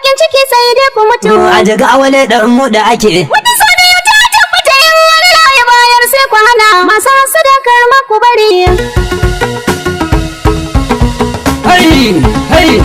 bakin ciki sai dai ku mutu. A jigawa ne dan mu da ake. Wata sodiya ta tabbata in Allah ya bayar sai ku hana. Masu sadakar ma ku bari. Hai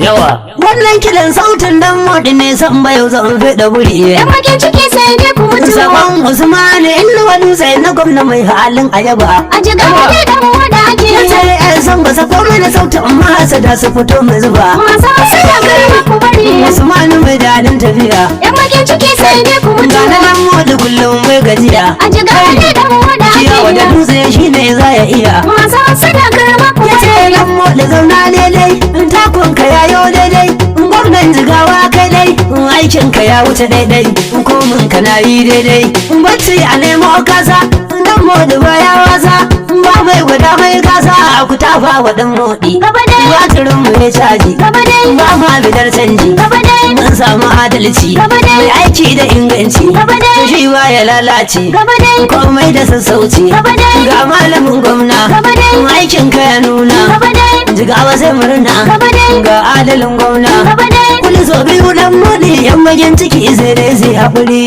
yawa wannan kidan sautin dan modi ne san bayo zan fada buri. Yan bakin ciki sai dai ku mutu. Sabon Usman inda wani sai na gwamna mai halin ayaba. A jigawa ne dan mu da ake. Sai ai san ba sa komai da sautin amma sada su fito mai zuba. Masu sadakar ma ku bari. Usman mai dadin tafiya. Yan bakin ciki sai dai ku mutu. Ga na dan modi kullum mai gajiya. A jigawa ne dan mu da ake. Ciyawa da dutse shine za ya iya. Masu sadakar ma ku bari. Dan modi zauna daidai takon ka yayo daidai. Gwamnan jigawa kai dai aikin ka ya wuce daidai. Komin ka na yi daidai. Bacci a nemo kasa dan modi baya wasa. Ba mai guda mai kasa ku tafa wa dan modi. Gaba dai. Batirin mu ya caji. Gaba dai. Ba ma bidar canji. Gaba dai. Mun samu adalci. Gaba dai. Mai aiki da inganci. Gaba dai. Shi ba ya lalace. Gaba dai. Komai da sassauci. Gaba dai. Ga malamin gwamna. Gaba dai. Aikin ka ya nuna. Gaba dai. Jigawa sai murna. Gaba dai. Ga adalin gwamna. Gaba dai. Kuli so biyu dan mudi yan magin ciki sai dai sai haƙuri.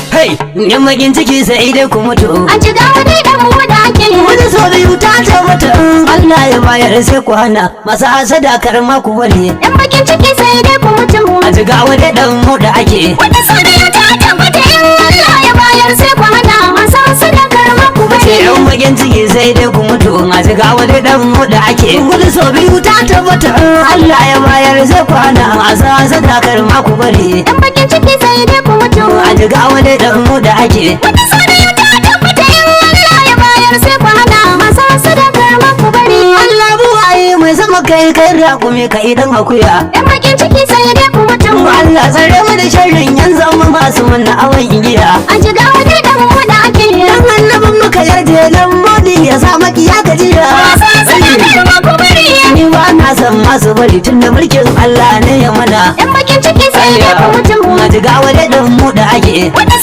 Hey, yan magin ciki sai dai ku mutu. A jigawa ne dan mu da ake. Wani so biyu ta tabbata Allah ya bayar sai ku hana. Masu hasada karma ku bari. Yan bakin ciki sai dai ku mutu. A jigawa dai dan mu da ake. Wata sodiya ta tabbata in Allah ya bayar sai ku hana. Masu sadakar ma ku bari. Ce yan magin ciki sai dai ku mutu. A jigawa dai dan mu da ake. Wani so biyu ta tabbata Allah ya bayar sai ku hana. Masu hasada karma ku bari. Yan bakin ciki sai dai ku mutu. A jigawa dai dan mu da ake. Wata sodiya ta tabbata in Allah ya bayar sai ku hana. Masu sadakar ma ku bari. Allah buwaye mai sama kai kai rakumi ka idan akuya. Yan bakin ciki sai dai ku mutu. Allah tsare mu da sharrin yan zama masu manna awan igiya. A jigawa ne dan mu da ake. Dan annabin muka yarje dan modi ya sa makiya gajiya. Masu sadakar ma ku bari. Ni ba na san masu bari tun da mulkin Allah ne ya mana. Yan bakin ciki sai dai ku mutu. A jigawa da dan mu da ake. Wata